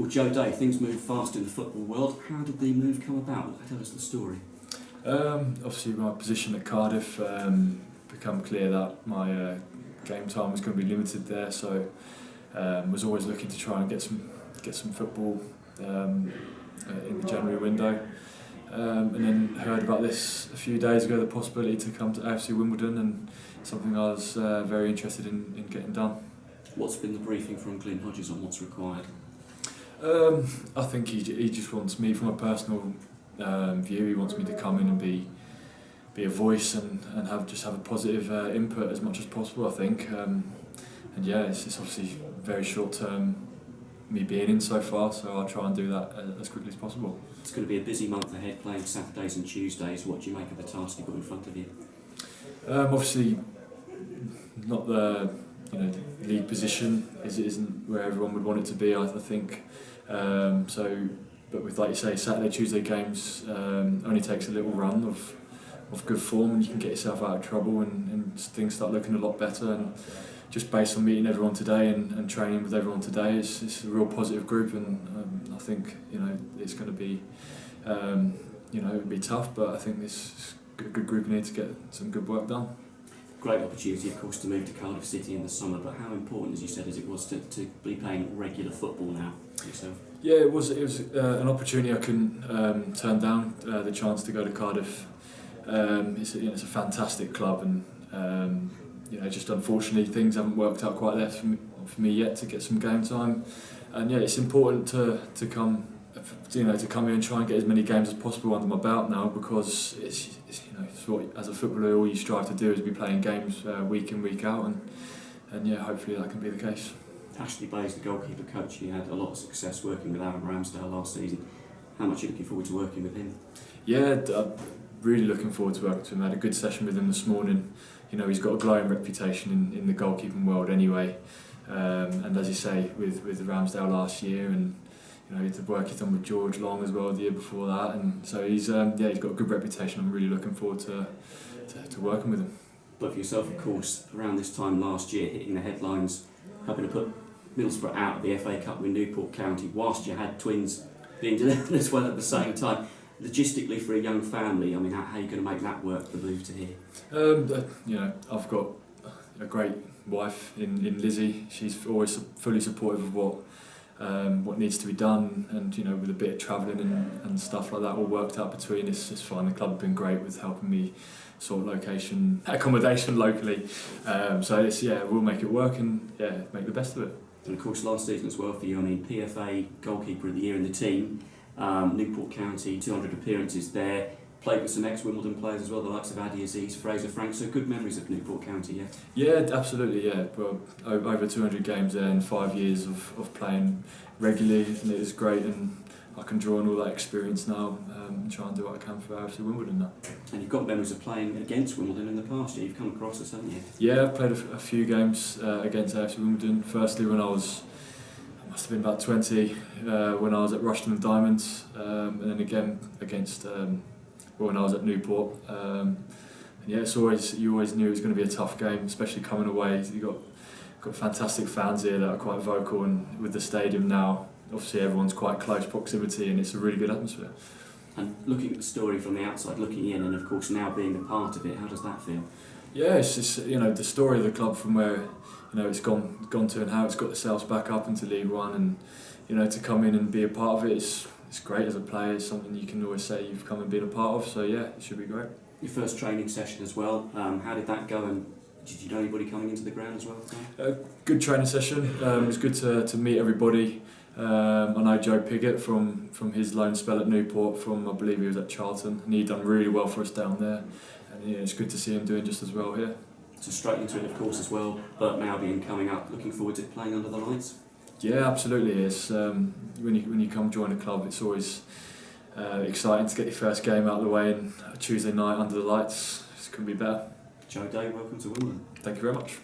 Well, Joe Day, things move fast in the football world. How did the move come about? Tell us the story. Obviously, my position at Cardiff become clear that my game time was going to be limited there, so was always looking to try and get some football in the January window. And then heard about this a few days ago, the possibility to come to AFC Wimbledon, and something I was very interested in getting done. What's been the briefing from Glyn Hodges on what's required? I think he just wants me, from a personal view, he wants me to come in and be a voice and have a positive input as much as possible, I think. And yeah, it's obviously very short term me being in so far, so I'll try and do that as quickly as possible. It's going to be a busy month ahead, playing Saturdays and Tuesdays. What do you make of the task you've got in front of you? Obviously, not the league position isn't where everyone would want it to be, I think. But with, like you say, Saturday, Tuesday games only takes a little run of good form, and you can get yourself out of trouble, and things start looking a lot better. And just based on meeting everyone today and training with everyone today, it's a real positive group, and I think it's going to be it'll be tough, but I think this is a good group in here to get some good work done. Great opportunity, of course, to move to Cardiff City in the summer, but how important, as you said, as it was to be playing regular football now for yourself? Yeah, it was an opportunity I couldn't turn down, the chance to go to Cardiff. It's a fantastic club, and just unfortunately things haven't worked out quite there for me yet to get some game time. And yeah, it's important to come here and try and get as many games as possible under my belt now, because it's what, as a footballer, all you strive to do is be playing games week in, week out, and yeah, hopefully that can be the case. Ashley Bayes, the goalkeeper coach, he had a lot of success working with Aaron Ramsdale last season. How much are you looking forward to working with him? Yeah, I'm really looking forward to working with him. I had a good session with him this morning. He's got a glowing reputation in the goalkeeping world anyway, and as you say, with Ramsdale last year, and the work he's done with George Long as well the year before that, and so he's got a good reputation. I'm really looking forward to working with him. But for yourself, of course, around this time last year, hitting the headlines, helping to put Middlesbrough out of the FA Cup with Newport County, whilst you had twins being delivered as well at the same time. Logistically, for a young family, I mean, how are you going to make that work, the move to here? I've got a great wife in Lizzie. She's always fully supportive of what needs to be done, and with a bit of travelling and stuff like that all worked out between us, it's fine. The club have been great with helping me sort accommodation locally, so we'll make it work and make the best of it. And of course last season as well for you, I mean, PFA Goalkeeper of the Year in the team, Newport County, 200 appearances there, played with some ex-Wimbledon players as well, the likes of Adi Aziz, Fraser Frank, so good memories of Newport County, yeah? Yeah, absolutely, yeah. Well, over 200 games there and 5 years of playing regularly, and it was great, and I can draw on all that experience now and try and do what I can for AFC Wimbledon now. And you've got memories of playing against Wimbledon in the past, you've come across us, haven't you? Yeah, I've played a few games against AFC Wimbledon. Firstly when I must have been about 20, when I was at Rushden and Diamonds, and then again against when I was at Newport. You always knew it was going to be a tough game, especially coming away. You got fantastic fans here that are quite vocal, and with the stadium now, obviously everyone's quite close proximity, and it's a really good atmosphere. And looking at the story from the outside, looking in, and of course now being a part of it, how does that feel? Yeah, it's just the story of the club from where it's gone to, and how it's got itself back up into League One, and to come in and be a part of it, it's great as a player. It's something you can always say you've come and been a part of, so yeah, it should be great. Your first training session as well, how did that go, and did you know anybody coming into the ground as well? Good training session. It was good to meet everybody. I know Joe Piggott from his loan spell at Newport, from I believe he was at Charlton, and he'd done really well for us down there, and it's good to see him doing just as well here. So straight into it of course as well, but now being coming up, looking forward to playing under the lights? Yeah, absolutely. It's when you come join a club, it's always exciting to get your first game out of the way, and a Tuesday night under the lights, it couldn't be better. Joe Day, welcome to Wimbledon. Thank you very much.